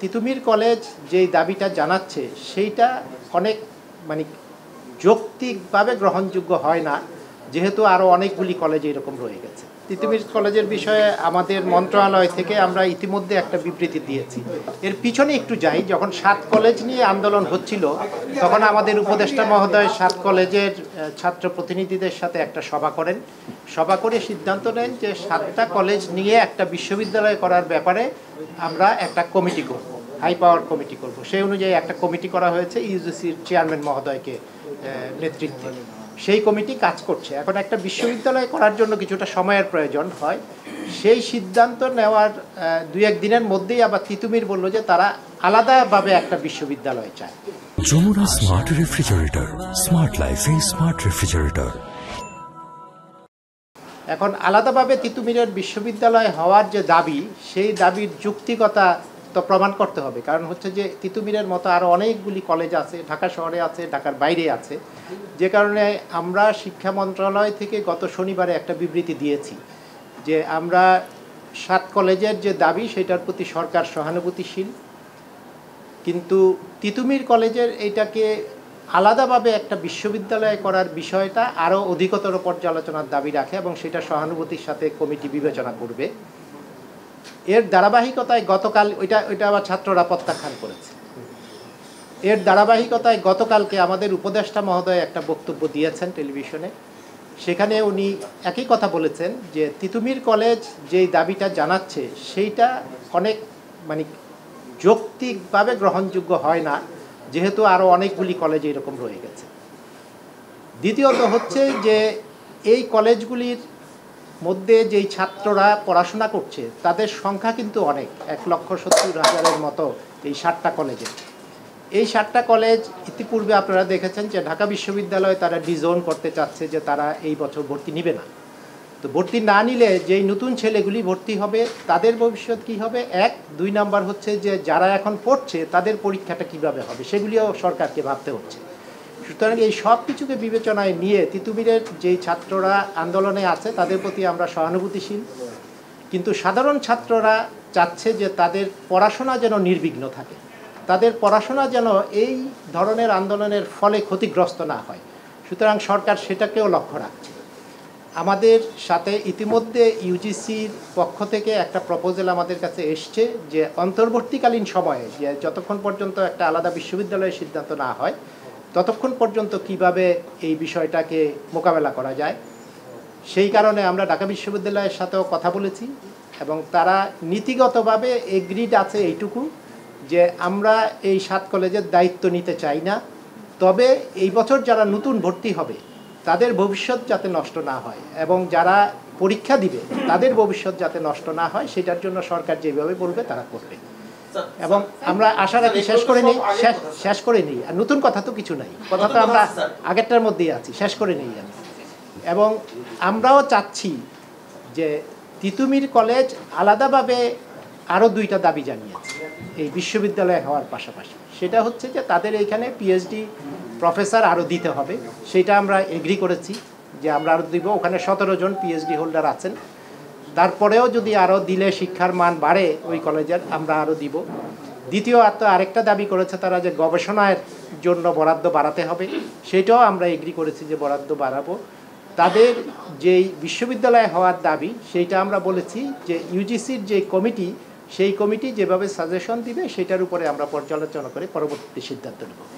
Titumir college যেই দাবিটা জানাচ্ছে সেইটা অনেক মানে যৌক্তিকভাবে গ্রহণযোগ্য হয় না, যেহেতু আরও অনেকগুলি কলেজ এরকম রয়ে গেছে। তিতুমীর কলেজের বিষয়ে আমাদের মন্ত্রণালয় থেকে আমরা ইতিমধ্যে একটা বিবৃতি দিয়েছি। এর পিছনে একটু যাই, যখন 7 কলেজ নিয়ে আন্দোলন হচ্ছিল তখন আমাদের উপদেষ্টা মহোদয় 7 কলেজের ছাত্র প্রতিনিধিদের সাথে একটা সভা করেন। সভা করে সিদ্ধান্ত নেন যে 7টা কলেজ নিয়ে একটা বিশ্ববিদ্যালয় করার ব্যাপারে আমরা একটা কমিটি করব, হাই পাওয়ার কমিটি করব। সেই অনুযায়ী একটা কমিটি করা হয়েছে ইউজিসির চেয়ারম্যান মহোদয়কে নেতৃত্বে। সেই কমিটি কাজ করছে। এখন একটা বিশ্ববিদ্যালয় করার জন্য কিছুটা সময়ের প্রয়োজন হয়। সেই সিদ্ধান্ত নেওয়ার 2-1 দিনের মধ্যেই আবার তিতুমীর বলল যে তারা আলাদাভাবে একটা বিশ্ববিদ্যালয় চায়। যমুনা স্মার্ট রেফ্রিজারেটর, স্মার্ট লাইফে স্মার্ট রেফ্রিজারেটর। এখন আলাদাভাবে তিতুমীরের বিশ্ববিদ্যালয় হওয়ার যে দাবি, সেই দাবির যৌক্তিকতা তো প্রমাণ করতে হবে। কারণ হচ্ছে যে তিতুমীরের মতো আরও অনেকগুলি কলেজ আছে, ঢাকা শহরে আছে, ঢাকার বাইরে আছে। যে কারণে আমরা শিক্ষা মন্ত্রণালয় থেকে গত শনিবারে একটা বিবৃতি দিয়েছি যে আমরা 7 কলেজের যে দাবি সেটার প্রতি সরকার সহানুভূতিশীল, কিন্তু তিতুমীর কলেজের এইটাকে আলাদাভাবে একটা বিশ্ববিদ্যালয় করার বিষয়টা আরও অধিকতর পর্যালোচনার দাবি রাখে এবং সেটা সহানুভূতির সাথে কমিটি বিবেচনা করবে। এর ধারাবাহিকতায় গতকাল ওইটা আবার ছাত্ররা প্রত্যাখ্যান করেছে। এর ধারাবাহিকতায় গতকালকে আমাদের উপদেষ্টা মহোদয় একটা বক্তব্য দিয়েছেন টেলিভিশনে। সেখানে উনি একই কথা বলেছেন যে তিতুমীর কলেজ যেই দাবিটা জানাচ্ছে সেইটা অনেক মানে যৌক্তিকভাবে গ্রহণযোগ্য হয় না, যেহেতু আরও অনেকগুলি কলেজ এরকম রয়ে গেছে। দ্বিতীয়ত হচ্ছে যে এই কলেজগুলির মধ্যে যেই ছাত্ররা পড়াশোনা করছে তাদের সংখ্যা কিন্তু অনেক, 1,70,000-এর মতো এই 7টা কলেজে। এই 7টা কলেজ ইতিপূর্বে আপনারা দেখেছেন যে ঢাকা বিশ্ববিদ্যালয় তারা ডিজোন করতে চাচ্ছে যে তারা এই বছর ভর্তি নেবে না। তো ভর্তি না নিলে যেই নতুন ছেলেগুলি ভর্তি হবে তাদের ভবিষ্যৎ কী হবে, 1-2 নাম্বার হচ্ছে যে যারা এখন পড়ছে তাদের পরীক্ষাটা কিভাবে হবে সেগুলিও সরকারকে ভাবতে হচ্ছে। সুতরাং এই সব কিছুকে বিবেচনায় নিয়ে তিতুমীরের যেই ছাত্ররা আন্দোলনে আছে তাদের প্রতি আমরা সহানুভূতিশীল, কিন্তু সাধারণ ছাত্ররা চাচ্ছে যে তাদের পড়াশোনা যেন নির্বিঘ্ন থাকে, তাদের পড়াশোনা যেন এই ধরনের আন্দোলনের ফলে ক্ষতিগ্রস্ত না হয়। সুতরাং সরকার সেটাকেও লক্ষ্য রাখছে। আমাদের সাথে ইতিমধ্যে ইউজিসির পক্ষ থেকে একটা প্রপোজাল আমাদের কাছে এসছে যে অন্তর্বর্তীকালীন সময়ে যে যতক্ষণ পর্যন্ত একটা আলাদা বিশ্ববিদ্যালয়ের সিদ্ধান্ত না হয় ততক্ষণ পর্যন্ত কিভাবে এই বিষয়টাকে মোকাবেলা করা যায়। সেই কারণে আমরা ঢাকা বিশ্ববিদ্যালয়ের সাথেও কথা বলেছি এবং তারা নীতিগতভাবে এগ্রিড আছে এইটুকু যে আমরা এই 7 কলেজের দায়িত্ব নিতে চাই না, তবে এই বছর যারা নতুন ভর্তি হবে তাদের ভবিষ্যৎ যাতে নষ্ট না হয় এবং যারা পরীক্ষা দিবে তাদের ভবিষ্যৎ যাতে নষ্ট না হয় সেটার জন্য সরকার যেভাবে বলবে তারা করবে। এবং আমরা আশা রাখি শেষ করে নিই, আর নতুন কথা তো কিছু নাই, কথা তো আমরা আগেরটার মধ্যেই আছি, শেষ করে নিই আমি। এবং আমরাও চাচ্ছি যে তিতুমীর কলেজ আলাদাভাবে আরও 2টা দাবি জানিয়েছে এই বিশ্ববিদ্যালয় হওয়ার পাশাপাশি। সেটা হচ্ছে যে তাদের এইখানে পিএইচডি প্রফেসর আরও দিতে হবে, সেটা আমরা এগ্রি করেছি যে আমরা আরও দিব। ওখানে 17 জন পিএইচডি হোল্ডার আছেন, তারপরেও যদি আরও দিলে শিক্ষার মান বাড়ে ওই কলেজের, আমরা আরও দিব। দ্বিতীয় আরেকটা দাবি করেছে তারা যে গবেষণার জন্য বরাদ্দ বাড়াতে হবে, সেটাও আমরা এগ্রি করেছি যে বরাদ্দ বাড়াবো। তাদের যেই বিশ্ববিদ্যালয় হওয়ার দাবি সেইটা আমরা বলেছি যে ইউজিসির যে কমিটি, সেই কমিটি যেভাবে সাজেশন দিবে সেটার উপরে আমরা পর্যালোচনা করে পরবর্তী সিদ্ধান্ত নেব।